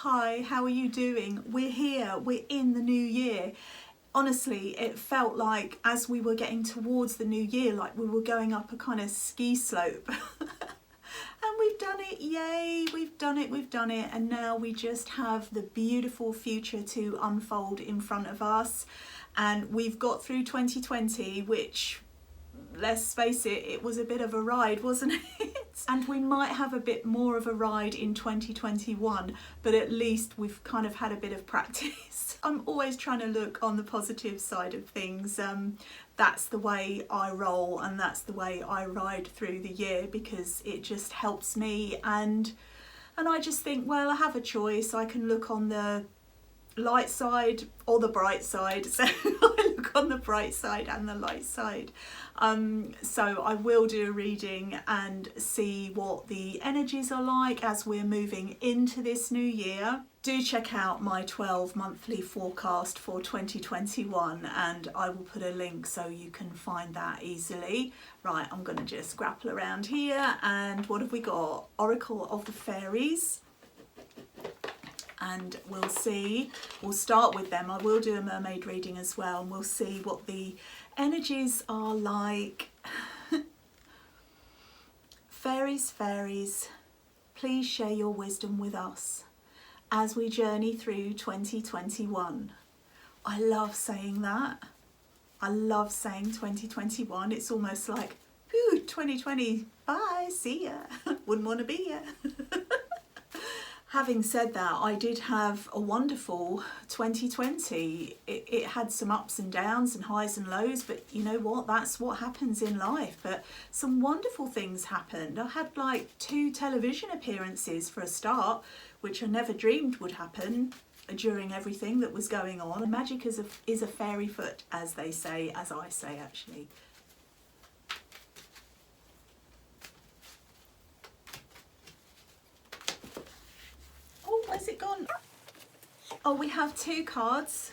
Hi, how are you doing? We're here, we're in the new year. Honestly, it felt like as we were getting towards the new year, like we were going up a kind of ski slope. And we've done it, yay, we've done it. And now we just have the beautiful future to unfold in front of us. And we've got through 2020, which, let's face it, it was a bit of a ride, wasn't it? And we might have a bit more of a ride in 2021, but at least we've kind of had a bit of practice. I'm always trying to look on the positive side of things. That's the way I roll, and that's the way I ride through the year, because it just helps me. And I just think, well, I have a choice. I can look on the light side or the bright side. So I look on the bright side and the light side. So I will do a reading and see what the energies are like as we're moving into this new year. Do check out my 12 monthly forecast for 2021, and I will put a link so you can find that easily. Right, I'm going to just grapple around here, and what have we got? Oracle of the Fairies. And we'll see, we'll start with them. I will do a mermaid reading as well, and we'll see what the energies are like. Fairies, fairies, please share your wisdom with us as we journey through 2021. I love saying that. I love saying 2021. It's almost like, ooh, 2020, bye, see ya. Wouldn't want to be ya. Having said that, I did have a wonderful 2020. It had some ups and downs and highs and lows, but you know what? That's what happens in life. But some wonderful things happened. I had like 2 television appearances for a start, which I never dreamed would happen during everything that was going on. And magic is a fairy foot, as they say, as I say actually. Where's it gone? Oh, we have 2 cards.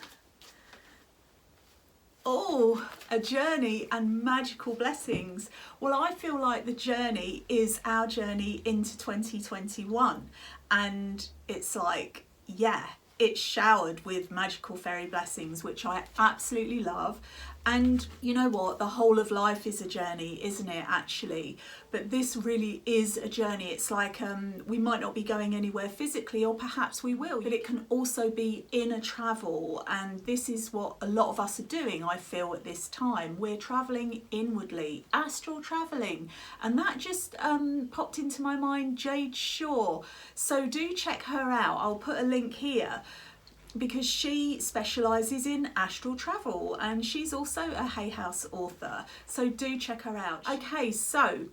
Oh, a journey and magical blessings. Well, I feel like the journey is our journey into 2021. And it's like, yeah, it's showered with magical fairy blessings, which I absolutely love. And you know what? The whole of life is a journey, isn't it, actually? But this really is a journey. It's like we might not be going anywhere physically, or perhaps we will, but it can also be inner travel. And this is what a lot of us are doing, I feel, at this time. We're traveling inwardly, astral traveling. And that just popped into my mind, Jade Shaw. So do check her out. I'll put a link here, because she specialises in astral travel, and she's also a Hay House author, so do check her out. Okay, so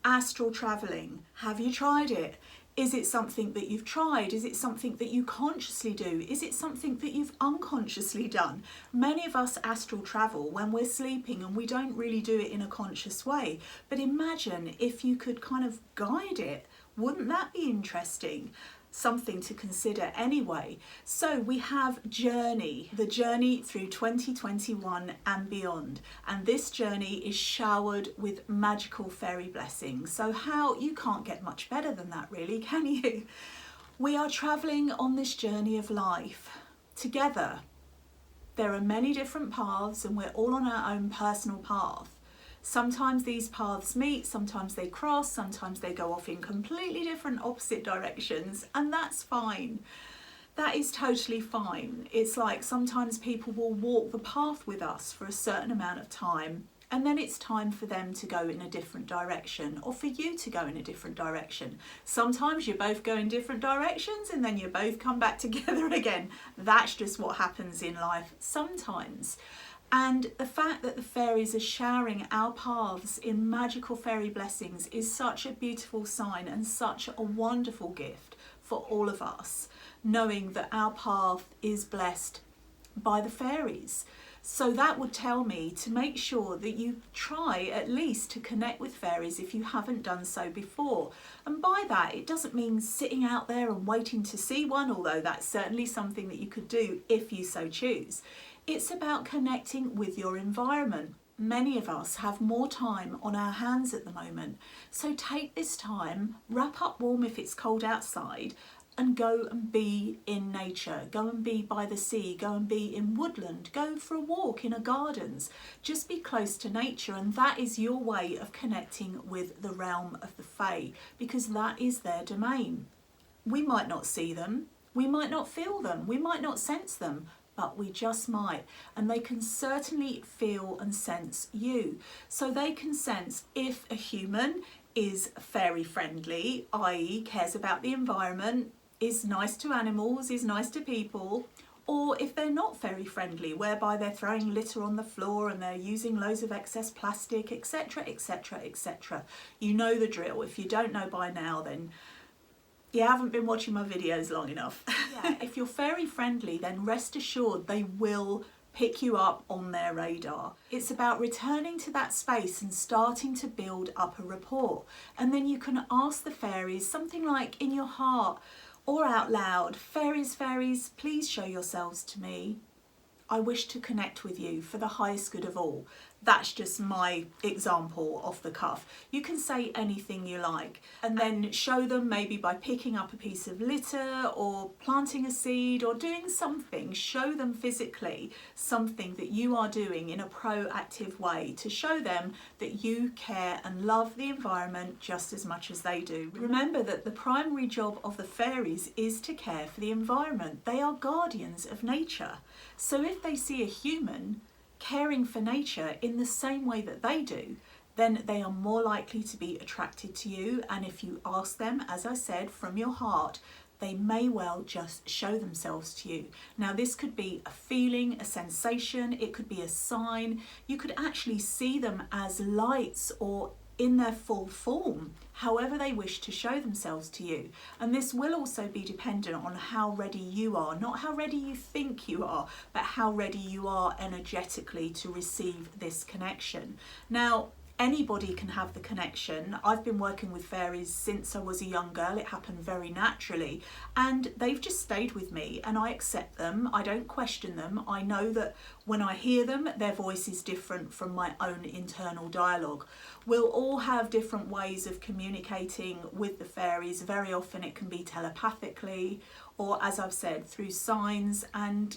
astral travelling, have you tried it? Is it something that you've tried? Is it something that you consciously do? Is it something that you've unconsciously done? Many of us astral travel when we're sleeping, and we don't really do it in a conscious way. But imagine if you could kind of guide it. Wouldn't that be interesting? Something to consider anyway. So we have journey, the journey through 2021 and beyond, and this journey is showered with magical fairy blessings. So you can't get much better than that, really, can you? We are traveling on this journey of life together. There are many different paths, and we're all on our own personal path. Sometimes these paths meet, sometimes they cross, sometimes they go off in completely different opposite directions, and that's fine. That is totally fine. It's like sometimes people will walk the path with us for a certain amount of time, and then it's time for them to go in a different direction, or for you to go in a different direction. Sometimes you both go in different directions, and then you both come back together again. That's just what happens in life sometimes. And the fact that the fairies are showering our paths in magical fairy blessings is such a beautiful sign, and such a wonderful gift for all of us, knowing that our path is blessed by the fairies. So that would tell me to make sure that you try at least to connect with fairies if you haven't done so before. And by that, it doesn't mean sitting out there and waiting to see one, although that's certainly something that you could do if you so choose. It's about connecting with your environment. Many of us have more time on our hands at the moment, so take this time, wrap up warm if it's cold outside, and go and be in nature. Go and be by the sea, go and be in woodland, go for a walk in a gardens. Just be close to nature, and that is your way of connecting with the realm of the Fae, because that is their domain. We might not see them, we might not feel them, we might not sense them, but we just might, and they can certainly feel and sense you. So they can sense if a human is fairy friendly, i.e. cares about the environment, is nice to animals, is nice to people, or if they're not fairy friendly, whereby they're throwing litter on the floor and they're using loads of excess plastic, etc, etc, etc. You know the drill. If you don't know by now, then you haven't been watching my videos long enough. Yeah, if you're fairy friendly, then rest assured they will pick you up on their radar. It's about returning to that space and starting to build up a rapport. And then you can ask the fairies something like in your heart or out loud, "Fairies, fairies, please show yourselves to me. I wish to connect with you for the highest good of all." That's just my example off the cuff. You can say anything you like, and then show them maybe by picking up a piece of litter or planting a seed or doing something. Show them physically something that you are doing in a proactive way to show them that you care and love the environment just as much as they do. Remember that the primary job of the fairies is to care for the environment. They are guardians of nature. So if they see a human caring for nature in the same way that they do, then they are more likely to be attracted to you. And if you ask them, as I said, from your heart, they may well just show themselves to you. Now, this could be a feeling, a sensation, it could be a sign. You could actually see them as lights or in their full form, however they wish to show themselves to you. And this will also be dependent on how ready you are, not how ready you think you are, but how ready you are energetically to receive this connection. Now, anybody can have the connection. I've been working with fairies since I was a young girl. It happened very naturally, and they've just stayed with me, and I accept them. I don't question them. I know that when I hear them, their voice is different from my own internal dialogue. We'll all have different ways of communicating with the fairies. Very often it can be telepathically, or as I've said, through signs and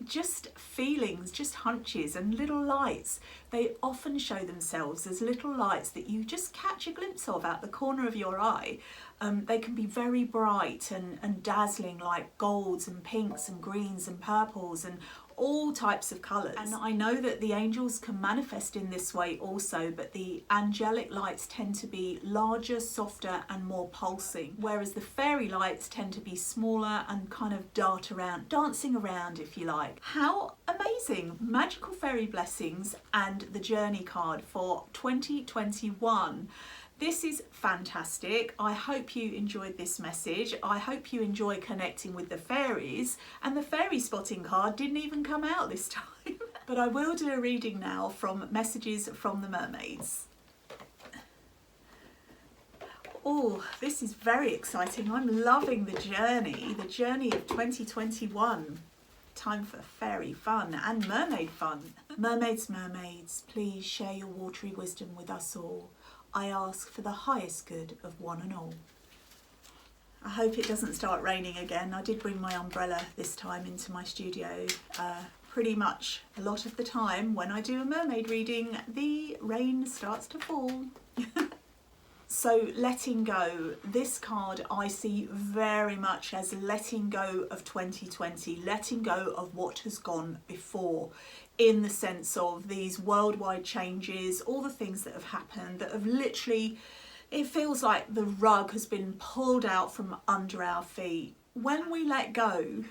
just feelings, just hunches and little lights. They often show themselves as little lights that you just catch a glimpse of out the corner of your eye. They can be very bright and dazzling, like golds and pinks and greens and purples and all types of colours. And I know that the angels can manifest in this way also, but the angelic lights tend to be larger, softer and more pulsing, whereas the fairy lights tend to be smaller and kind of dart around, dancing around if you like. How amazing! Magical fairy blessings and the journey card for 2021. This is fantastic. I hope you enjoyed this message. I hope you enjoy connecting with the fairies, and the fairy spotting card didn't even come out this time. But I will do a reading now from Messages from the Mermaids. Oh, this is very exciting. I'm loving the journey of 2021. Time for fairy fun and mermaid fun. Mermaids, mermaids, please share your watery wisdom with us all. I ask for the highest good of one and all. I hope it doesn't start raining again. I did bring my umbrella this time into my studio. Pretty much a lot of the time when I do a mermaid reading, the rain starts to fall. So letting go, this card I see very much as letting go of 2020, letting go of what has gone before, in the sense of these worldwide changes, all the things that have happened that have literally, it feels like the rug has been pulled out from under our feet. When we let go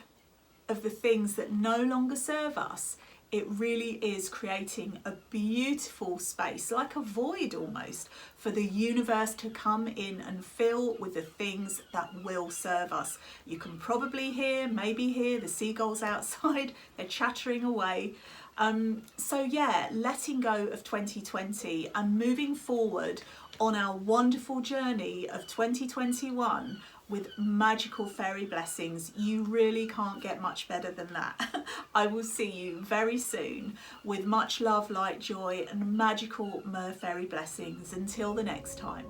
of the things that no longer serve us, it really is creating a beautiful space, like a void almost, for the universe to come in and fill with the things that will serve us. You can probably maybe hear the seagulls outside, they're chattering away. So yeah, letting go of 2020 and moving forward on our wonderful journey of 2021 with magical fairy blessings. You really can't get much better than that. I will see you very soon with much love, light, joy and magical mer fairy blessings. Until the next time.